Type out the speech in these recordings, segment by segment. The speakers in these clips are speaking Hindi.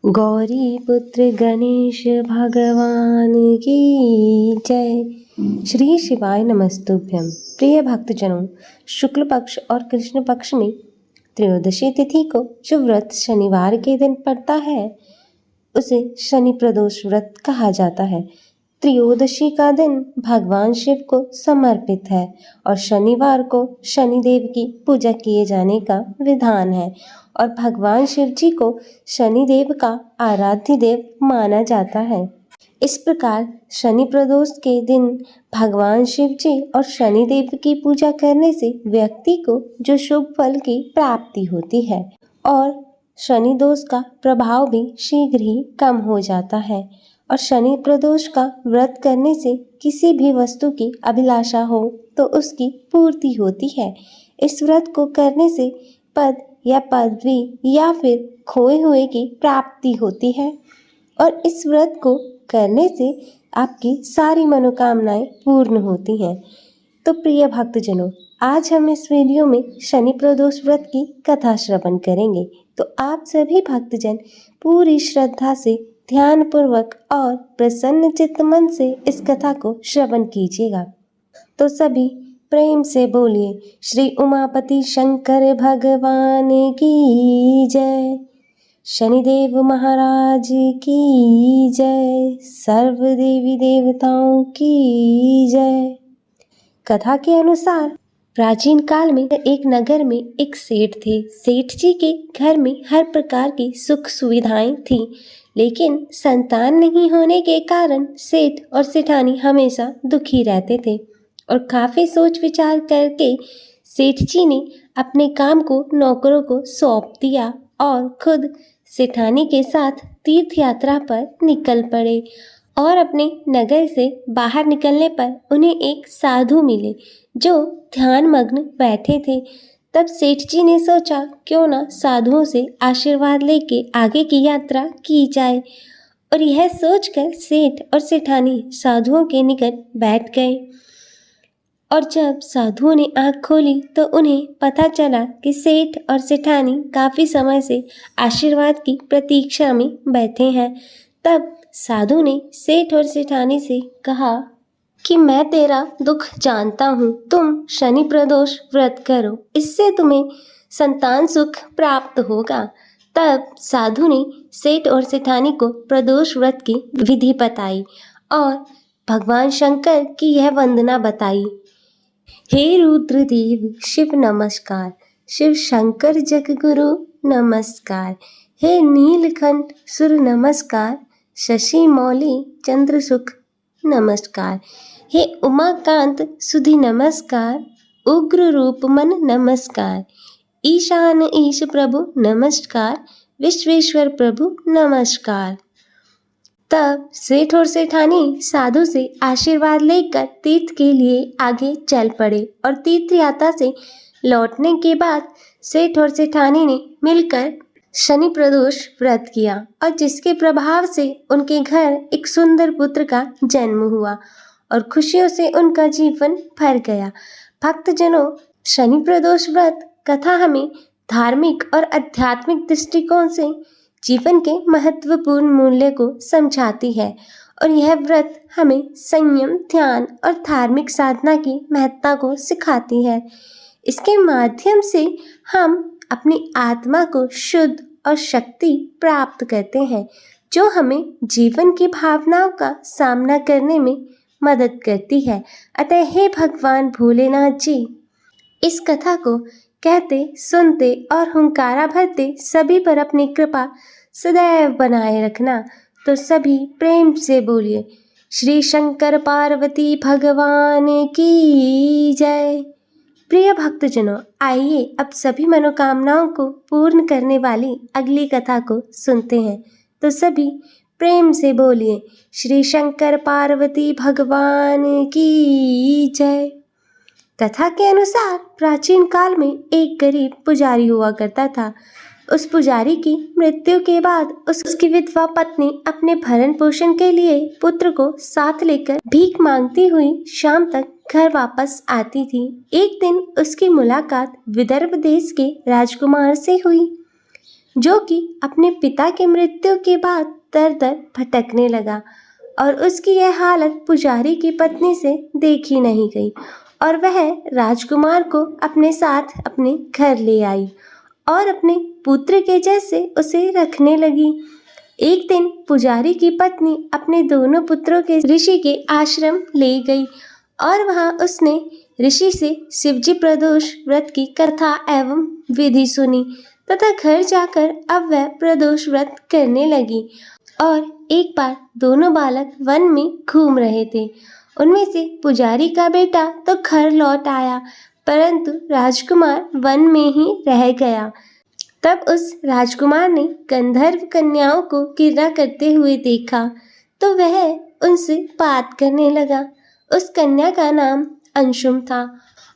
गौरी पुत्र गणेश भगवान की जय। श्री शिवाय नमस्तुभ्यम। प्रिय भक्तजनों, शुक्ल पक्ष और कृष्ण पक्ष में त्रयोदशी तिथि को जो व्रत शनिवार के दिन पड़ता है उसे शनि प्रदोष व्रत कहा जाता है। त्रयोदशी का दिन भगवान शिव को समर्पित है और शनिवार को शनिदेव की पूजा किए जाने का विधान है और भगवान शिव जी को शनिदेव का आराध्य देव माना जाता है। इस प्रकार शनि प्रदोष के दिन भगवान शिव जी और शनिदेव की पूजा करने से व्यक्ति को जो शुभ फल की प्राप्ति होती है और शनि दोष का प्रभाव भी शीघ्र ही कम हो जाता है और शनि प्रदोष का व्रत करने से किसी भी वस्तु की अभिलाषा हो तो उसकी पूर्ति होती है। इस व्रत को करने से पद या पदवी या फिर खोए हुए की प्राप्ति होती है और इस व्रत को करने से आपकी सारी मनोकामनाएं पूर्ण होती हैं। तो प्रिय भक्तजनों, आज हम इस वीडियो में शनि प्रदोष व्रत की कथा श्रवण करेंगे। तो आप सभी भक्तजन पूरी श्रद्धा से ध्यान पूर्वक और प्रसन्न चित्त मन से इस कथा को श्रवण कीजिएगा। तो सभी प्रेम से बोलिए श्री उमापति शंकर भगवान की जय, शनिदेव महाराज की जय, सर्व देवी देवताओं की जय। कथा के अनुसार प्राचीन काल में एक नगर में एक सेठ थे। सेठ जी के घर में हर प्रकार की सुख सुविधाएं थी, लेकिन संतान नहीं होने के कारण सेठ और सेठानी हमेशा दुखी रहते थे और काफ़ी सोच विचार करके सेठ जी ने अपने काम को नौकरों को सौंप दिया और खुद सेठानी के साथ तीर्थ यात्रा पर निकल पड़े। और अपने नगर से बाहर निकलने पर उन्हें एक साधु मिले जो ध्यान मग्न बैठे थे। तब सेठ जी ने सोचा क्यों ना साधुओं से आशीर्वाद लेके आगे की यात्रा की जाए और यह सोचकर सेठ और सेठानी साधुओं के निकट बैठ गए। और जब साधुओं ने आँख खोली तो उन्हें पता चला कि सेठ और सेठानी काफ़ी समय से आशीर्वाद की प्रतीक्षा में बैठे हैं। तब साधु ने सेठ और सेठानी से कहा कि मैं तेरा दुख जानता हूँ, तुम शनि प्रदोष व्रत करो, इससे तुम्हें संतान सुख प्राप्त होगा। तब साधु ने सेठ और सेठानी को प्रदोष व्रत की विधि बताई और भगवान शंकर की यह वंदना बताई। हे रुद्रदेव शिव नमस्कार, शिव शंकर जगगुरु नमस्कार, हे नीलकंठ सुर नमस्कार, शशि मौली चंद्र सुख नमस्कार, हे उमाकांत सुधि नमस्कार, उग्र रूप मन नमस्कार, ईशान ईश प्रभु नमस्कार, विश्वेश्वर प्रभु नमस्कार। तब सेठ और सेठानी साधु से आशीर्वाद लेकर तीर्थ के लिए आगे चल पड़े और तीर्थ यात्रा से लौटने के बाद सेठ और सेठानी ने मिलकर शनि प्रदोष व्रत किया और जिसके प्रभाव से उनके घर एक सुंदर पुत्र का जन्म हुआ और खुशियों से उनका जीवन भर गया। भक्तजनों, शनि प्रदोष व्रत कथा हमें धार्मिक और आध्यात्मिक दृष्टिकोण से जीवन के महत्वपूर्ण मूल्य को समझाती है और यह व्रत हमें संयम, ध्यान और धार्मिक साधना की महत्ता को सिखाती है। इसके माध्यम से हम अपनी आत्मा को शुद्ध और शक्ति प्राप्त करते हैं जो हमें जीवन की भावनाओं का सामना करने में मदद करती है। अतः हे भगवान भोलेनाथ जी, इस कथा को कहते, सुनते और हुंकारा भरते सभी पर अपनी कृपा सदैव बनाए रखना। तो सभी प्रेम से बोलिए श्री शंकर पार्वती भगवान की जय। प्रिय भक्तजनों, आइए अब सभी मनोकामनाओं को पूर्ण करने वाली अगली कथा को सुनते हैं। तो सभी प्रेम से बोलिए श्री शंकर पार्वती भगवान की जय। कथा के अनुसार प्राचीन काल में एक गरीब पुजारी हुआ करता था। उस पुजारी की मृत्यु के बाद उसकी विधवा पत्नी अपने भरण पोषण के लिए पुत्र को साथ लेकर भीख मांगती हुई शाम तक घर वापस आती थी। एक दिन उसकी मुलाकात विदर्भ देश के राजकुमार से हुई। जो कि अपने पिता के मृत्यु के बाद दर दर भटकने लगा और उसकी यह हालत पुजारी की पत्नी से देखी नहीं गई और वह राजकुमार को अपने साथ अपने घर ले आई और अपने पुत्र के जैसे उसे रखने लगी। एक दिन पुजारी की पत्नी अपने दोनों पुत्रों के ऋषि के आश्रम ले गई और वहां उसने ऋषि से शिवजी प्रदोष व्रत की कथा एवं विधि सुनी तथा घर जाकर अब वह प्रदोष व्रत करने लगी। और एक बार दोनों बालक वन में घूम रहे थे। उनमें से पुजारी का बेटा तो घर लौट आया, परंतु राजकुमार वन में ही रह गया। तब उस राजकुमार ने गंधर्व कन्याओं को क्रीड़ा करते हुए देखा तो वह उनसे बात करने लगा। उस कन्या का नाम अंशुम था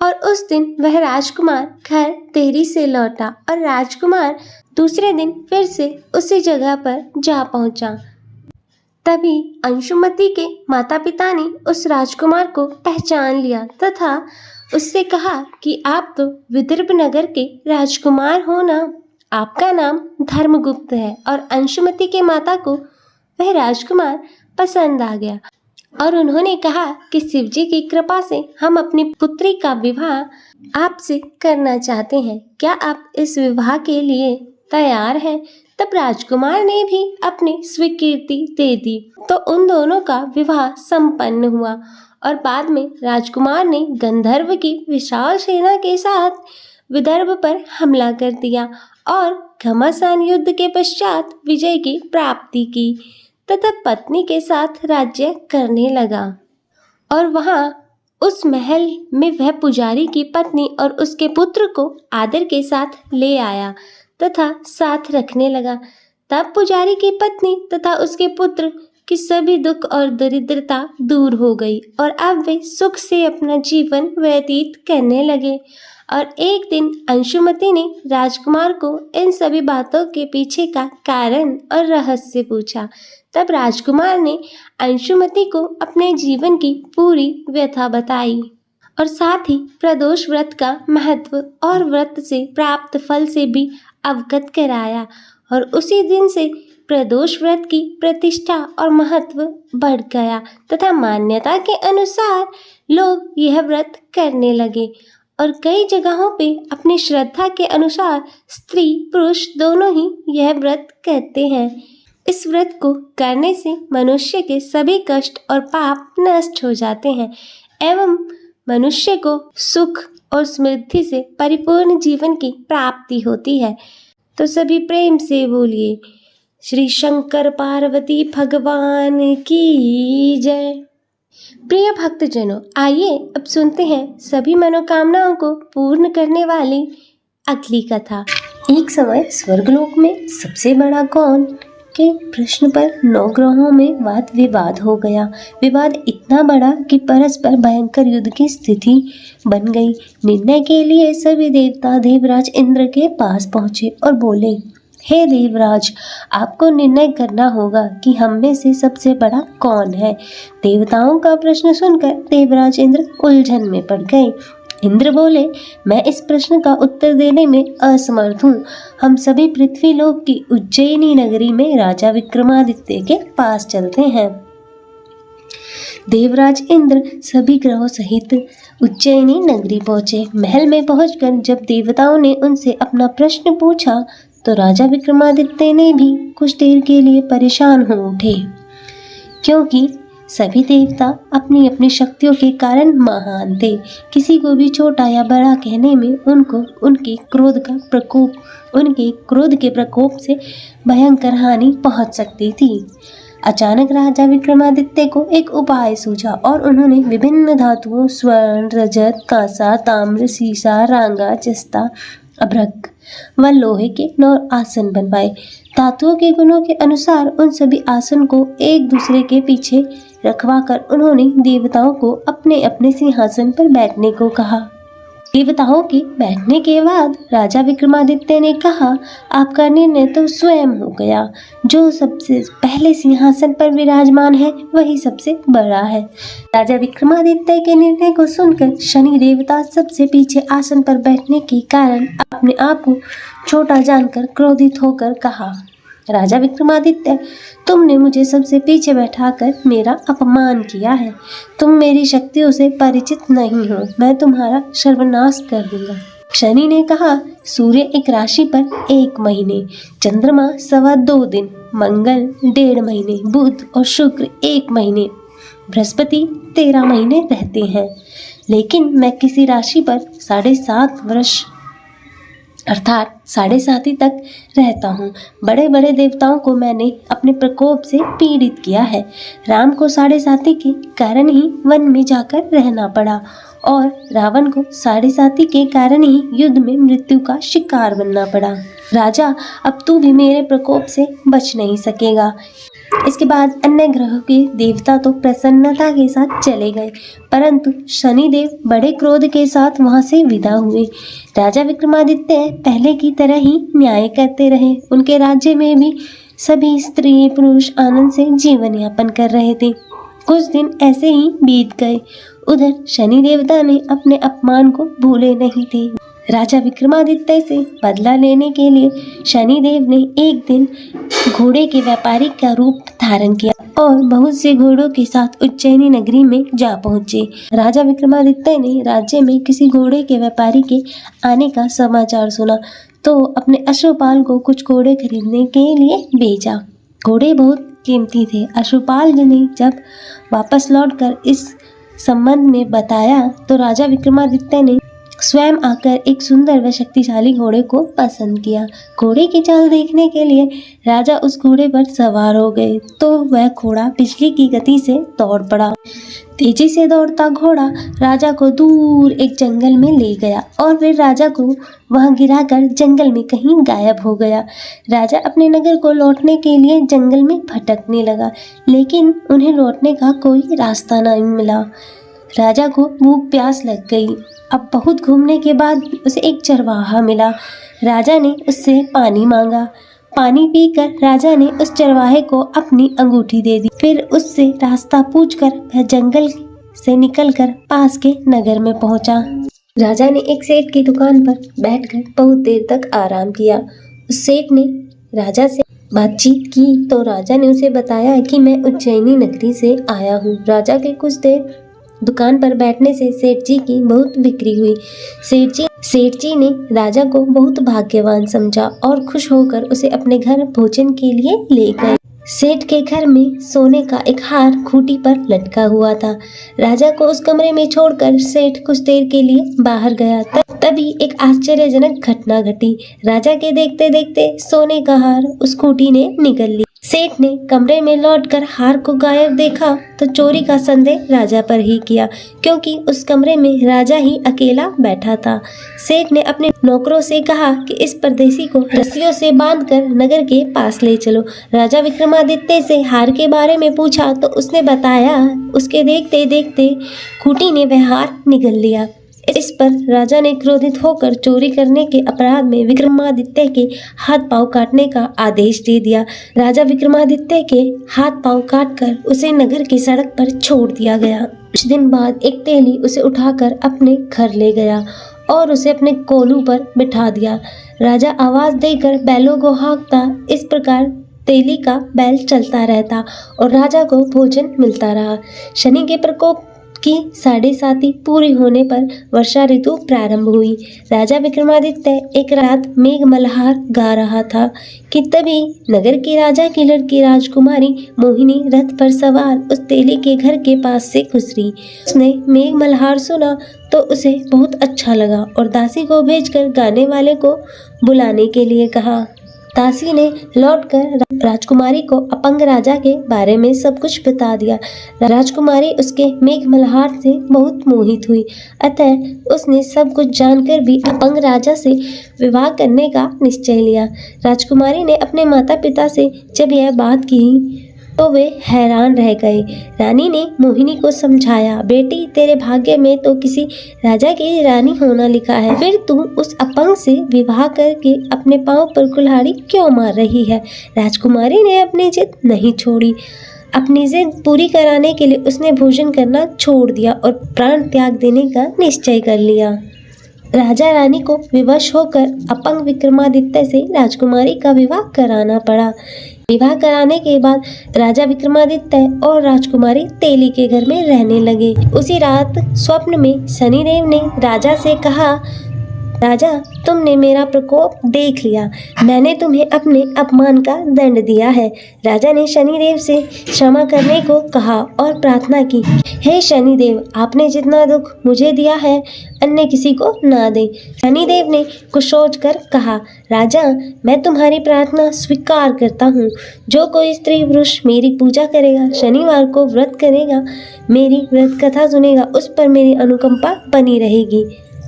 और उस दिन वह राजकुमार घर देरी से लौटा और राजकुमार दूसरे दिन फिर से उसी जगह पर जा पहुंचा। तभी अंशुमति के माता पिता ने उस राजकुमार को पहचान लिया तथा उससे कहा कि आप तो विदर्भ नगर के राजकुमार हो ना, आपका नाम धर्मगुप्त है। और अंशुमति के माता को वह राजकुमार पसंद आ गया और उन्होंने कहा कि शिवजी की कृपा से हम अपनी पुत्री का विवाह आपसे करना चाहते हैं, क्या आप इस विवाह के लिए तैयार हैं? तब राजकुमार ने भी अपनी स्वीकृति दे दी तो उन दोनों का विवाह संपन्न हुआ और बाद में राजकुमार ने गंधर्व की विशाल सेना के साथ विदर्भ पर हमला कर दिया और घमासान युद्ध के पश्चात विजय की प्राप्ति की तथा पत्नी के साथ राज्य करने लगा। और वहां उस महल में वह पुजारी की पत्नी और उसके पुत्र को आदर के साथ ले आया तथा साथ रखने लगा। तब पुजारी की पत्नी तथा उसके पुत्र की सभी दुख और दरिद्रता दूर हो गई और अब वे सुख से अपना जीवन व्यतीत करने लगे। और एक दिन अंशुमति ने राजकुमार को इन सभी बातों के पीछे का कारण और रहस्य पूछा। तब राजकुमार ने अंशुमति को अपने जीवन की पूरी व्यथा बताई और साथ ही प्रदोष व्रत का महत्व और व्रत से प्राप्त फल से भी अवगत कराया। और उसी दिन से प्रदोष व्रत की प्रतिष्ठा और महत्व बढ़ गया तथा मान्यता के अनुसार लोग यह व्रत करने लगे और कई जगहों पे अपनी श्रद्धा के अनुसार स्त्री पुरुष दोनों ही यह व्रत करते हैं। इस व्रत को करने से मनुष्य के सभी कष्ट और पाप नष्ट हो जाते हैं एवं मनुष्य को सुख और समृद्धि से परिपूर्ण जीवन की प्राप्ति होती है। तो सभी प्रेम से बोलिए श्री शंकर पार्वती भगवान की जय। प्रिय भक्तजनों, आइए अब सुनते हैं सभी मनोकामनाओं को पूर्ण करने वाली अगली कथा। एक समय स्वर्गलोक में सबसे बड़ा कौन के प्रश्न पर 9 ग्रहों में वाद विवाद हो गया। विवाद इतना बड़ा कि परस्पर भयंकर युद्ध की स्थिति बन गई। निर्णय के लिए सभी देवता देवराज इंद्र के पास पहुंचे और बोले, हे देवराज, आपको निर्णय करना होगा कि हम में से सबसे बड़ा कौन है। देवताओं का प्रश्न सुनकर देवराज इंद्र उलझन में पड़ गए। इंद्र बोले, मैं इस प्रश्न का उत्तर देने में असमर्थ हूँ। हम सभी पृथ्वी लोक की उज्जैनी नगरी में राजा विक्रमादित्य के पास चलते हैं। देवराज इंद्र सभी ग्रहों सहित उज्जैनी नगरी पहुंचे। महल में पहुंचकर जब देवताओं ने उनसे अपना प्रश्न पूछा तो राजा विक्रमादित्य ने भी कुछ देर के लिए परेशान हो उठे, क्योंकि सभी देवता अपनी अपनी शक्तियों के कारण महान थे। किसी को भी छोटा या बड़ा कहने में उनको उनके क्रोध के प्रकोप से भयंकर हानि पहुंच सकती थी। अचानक राजा विक्रमादित्य को एक उपाय सूझा और उन्होंने विभिन्न धातुओं स्वर्ण, रजत, कांसा, ताम्र, सीसा, रांगा, जस्ता, अभ्रक व लोहे के 9 आसन बनवाए। धातुओं के गुणों के अनुसार उन सभी आसन को एक दूसरे के पीछे रखवाकर उन्होंने देवताओं को अपने अपने सिंहासन पर बैठने को कहा। देवताओं के बैठने के बाद राजा विक्रमादित्य ने कहा, आपका निर्णय तो स्वयं हो गया। जो सबसे पहले सिंहासन पर विराजमान है वही सबसे बड़ा है। राजा विक्रमादित्य के निर्णय को सुनकर शनि देवता सबसे पीछे आसन पर बैठने के कारण अपने आप को छोटा जानकर क्रोधित होकर कहा, राजा विक्रमादित्य, तुमने मुझे सबसे पीछे बैठाकर मेरा अपमान किया है। तुम मेरी शक्तियों से परिचित नहीं हो, मैं तुम्हारा सर्वनाश कर दूंगा। शनि ने कहा, सूर्य एक राशि पर 1 महीने, चंद्रमा 2.25 दिन, मंगल 1.5 महीने, बुध और शुक्र 1 महीने, बृहस्पति 13 महीने रहते हैं। लेकिन मैं किसी राशि पर 7.5 वर्ष अर्थात 7.5 तक रहता हूँ। बड़े बड़े देवताओं को मैंने अपने प्रकोप से पीड़ित किया है। राम को 7.5 के कारण ही वन में जाकर रहना पड़ा और रावण को 7.5 के कारण ही युद्ध में मृत्यु का शिकार बनना पड़ा। राजा, अब तू भी मेरे प्रकोप से बच नहीं सकेगा। इसके बाद अन्य ग्रहों के देवता तो प्रसन्नता के साथ चले गए, परंतु शनिदेव बड़े क्रोध के साथ वहां से विदा हुए। राजा विक्रमादित्य पहले की तरह ही न्याय करते रहे। उनके राज्य में भी सभी स्त्री पुरुष आनंद से जीवन यापन कर रहे थे। कुछ दिन ऐसे ही बीत गए। उधर शनि देवता ने अपने अपमान को भूले नहीं थे। राजा विक्रमादित्य से बदला लेने के लिए शनिदेव ने एक दिन घोड़े के व्यापारी का रूप धारण किया और बहुत से घोड़ों के साथ उज्जैनी नगरी में जा पहुंचे। राजा विक्रमादित्य ने राज्य में किसी घोड़े के व्यापारी के आने का समाचार सुना तो अपने अश्वपाल को कुछ घोड़े खरीदने के लिए भेजा। घोड़े बहुत कीमती थे। अश्वपाल ने जब वापस लौटकर इस संबंध में बताया तो राजा विक्रमादित्य ने स्वयं आकर एक सुंदर व शक्तिशाली घोड़े को पसंद किया। घोड़े की चाल देखने के लिए राजा उस घोड़े पर सवार हो गए तो वह घोड़ा बिजली की गति से दौड़ पड़ा। तेजी से दौड़ता घोड़ा राजा को दूर एक जंगल में ले गया और फिर राजा को वहां गिराकर जंगल में कहीं गायब हो गया। राजा अपने नगर को लौटने के लिए जंगल में भटकने लगा, लेकिन उन्हें लौटने का कोई रास्ता नहीं मिला। राजा को भूख प्यास लग गई। अब बहुत घूमने के बाद उसे एक चरवाहा मिला। राजा ने उससे पानी मांगा। पानी पीकर राजा ने उस चरवाहे को अपनी अंगूठी दे दी। फिर उससे रास्ता पूछकर वह जंगल से निकलकर पास के नगर में पहुंचा। राजा ने एक सेठ की दुकान पर बैठकर बहुत देर तक आराम किया। उस सेठ ने राजा से बातचीत की तो राजा ने उसे बताया कि मैं उज्जैनी नगरी से आया हूँ। राजा के कुछ देर दुकान पर बैठने से सेठ जी की बहुत बिक्री हुई। सेठ जी ने राजा को बहुत भाग्यवान समझा और खुश होकर उसे अपने घर भोजन के लिए ले गए। सेठ के घर में सोने का एक हार खूंटी पर लटका हुआ था। राजा को उस कमरे में छोड़कर सेठ कुछ देर के लिए बाहर गया। तभी एक आश्चर्यजनक घटना घटी। राजा के देखते देखते सोने का हार उस खूंटी ने निगल लिया। सेठ ने कमरे में लौटकर हार को गायब देखा तो चोरी का संदेह राजा पर ही किया, क्योंकि उस कमरे में राजा ही अकेला बैठा था। सेठ ने अपने नौकरों से कहा कि इस परदेसी को रस्सियों से बांधकर नगर के पास ले चलो। राजा विक्रमादित्य से हार के बारे में पूछा तो उसने बताया उसके देखते देखते खूंटी ने वह हार निगल लिया। इस पर राजा ने क्रोधित होकर चोरी करने के अपराध में विक्रमादित्य के हाथ पांव काटने का आदेश दे दिया। राजा विक्रमादित्य के हाथ पांव काटकर उसे नगर की सड़क पर छोड़ दिया गया। कुछ दिन बाद एक तेली उसे उठाकर अपने घर ले गया और उसे अपने कोलू पर बिठा दिया। राजा आवाज देकर बैलों को हाँकता। इस प्रकार तेली का बैल चलता रहता और राजा को भोजन मिलता रहा। शनि के प्रकोप की 7.5 पूरी होने पर वर्षा ऋतु प्रारंभ हुई। राजा विक्रमादित्य एक रात मेघ मल्हार गा रहा था कि तभी नगर के राजा की लड़की राजकुमारी मोहिनी रथ पर सवार उस तेली के घर के पास से गुजरी। उसने मेघ मल्हार सुना तो उसे बहुत अच्छा लगा और दासी को भेजकर गाने वाले को बुलाने के लिए कहा। दासी ने लौटकर राजकुमारी को अपंग राजा के बारे में सब कुछ बता दिया। राजकुमारी उसके मेघ मल्हार से बहुत मोहित हुई, अतः उसने सब कुछ जानकर भी अपंग राजा से विवाह करने का निश्चय लिया। राजकुमारी ने अपने माता पिता से जब यह बात की तो वे हैरान रह गए। रानी ने मोहिनी को समझाया, बेटी तेरे भाग्य में तो किसी राजा की रानी होना लिखा है, फिर तू उस अपंग से विवाह करके अपने पांव पर कुल्हाड़ी क्यों मार रही है। राजकुमारी ने अपनी जिद नहीं छोड़ी। अपनी जिद पूरी कराने के लिए उसने भोजन करना छोड़ दिया और प्राण त्याग देने का निश्चय कर लिया। राजा रानी को विवश होकर अपंग विक्रमादित्य से राजकुमारी का विवाह कराना पड़ा। विवाह कराने के बाद राजा विक्रमादित्य और राजकुमारी तेली के घर में रहने लगे। उसी रात स्वप्न में शनिदेव ने राजा से कहा, राजा तुमने मेरा प्रकोप देख लिया, मैंने तुम्हें अपने अपमान का दंड दिया है। राजा ने शनिदेव से क्षमा करने को कहा और प्रार्थना की, हे शनिदेव आपने जितना दुख मुझे दिया है अन्य किसी को ना दे। शनिदेव ने कुछ सोच कर कहा, राजा मैं तुम्हारी प्रार्थना स्वीकार करता हूँ। जो कोई स्त्री पुरुष मेरी पूजा करेगा, शनिवार को व्रत करेगा, मेरी व्रत कथा सुनेगा, उस पर मेरी अनुकंपा बनी रहेगी।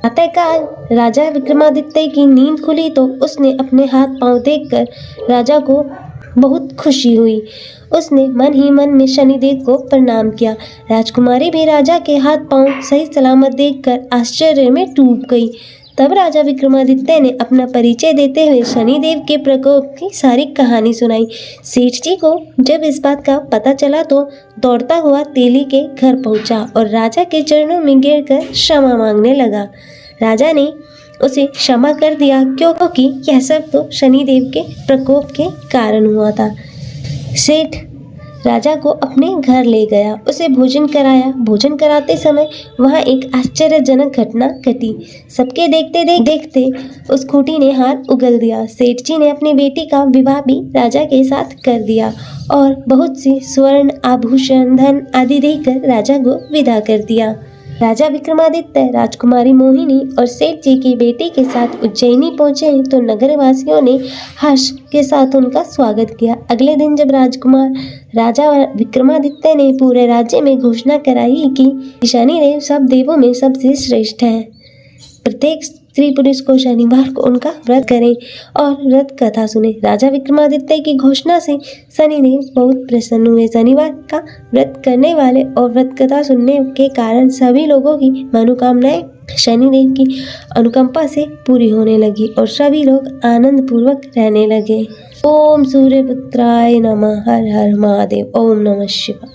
प्रातःकाल राजा विक्रमादित्य की नींद खुली तो उसने अपने हाथ पांव देखकर राजा को बहुत खुशी हुई। उसने मन ही मन में शनिदेव को प्रणाम किया। राजकुमारी भी राजा के हाथ पांव सही सलामत देखकर आश्चर्य में डूब गई। तब राजा विक्रमादित्य ने अपना परिचय देते हुए शनिदेव के प्रकोप की सारी कहानी सुनाई। सेठ जी को जब इस बात का पता चला तो दौड़ता हुआ तेली के घर पहुंचा और राजा के चरणों में गिरकर क्षमा मांगने लगा। राजा ने उसे क्षमा कर दिया क्योंकि यह सब तो शनिदेव के प्रकोप के कारण हुआ था। सेठ राजा को अपने घर ले गया, उसे भोजन कराया। भोजन कराते समय वहाँ एक आश्चर्यजनक घटना घटी। सबके देखते देखते उस खूंटी ने हार उगल दिया। सेठ जी ने अपनी बेटी का विवाह भी राजा के साथ कर दिया और बहुत सी स्वर्ण आभूषण धन आदि देकर राजा को विदा कर दिया। राजा विक्रमादित्य राजकुमारी मोहिनी और सेठ जी की बेटी के साथ उज्जैनी पहुंचे तो नगरवासियों ने हर्ष के साथ उनका स्वागत किया। अगले दिन जब राजा विक्रमादित्य ने पूरे राज्य में घोषणा कराई कि शनिदेव सब देवों में सबसे श्रेष्ठ है, प्रत्येक स्त्री पुरुष को शनिवार को उनका व्रत करें और व्रत कथा सुने। राजा विक्रमादित्य की घोषणा से शनिदेव बहुत प्रसन्न हुए। शनिवार का व्रत करने वाले और व्रत कथा सुनने के कारण सभी लोगों की मनोकामनाएं शनिदेव की अनुकंपा से पूरी होने लगी और सभी लोग आनंद पूर्वक रहने लगे। ओम सूर्यपुत्राय नमः। हर हर महादेव। ओम नमः शिवाय।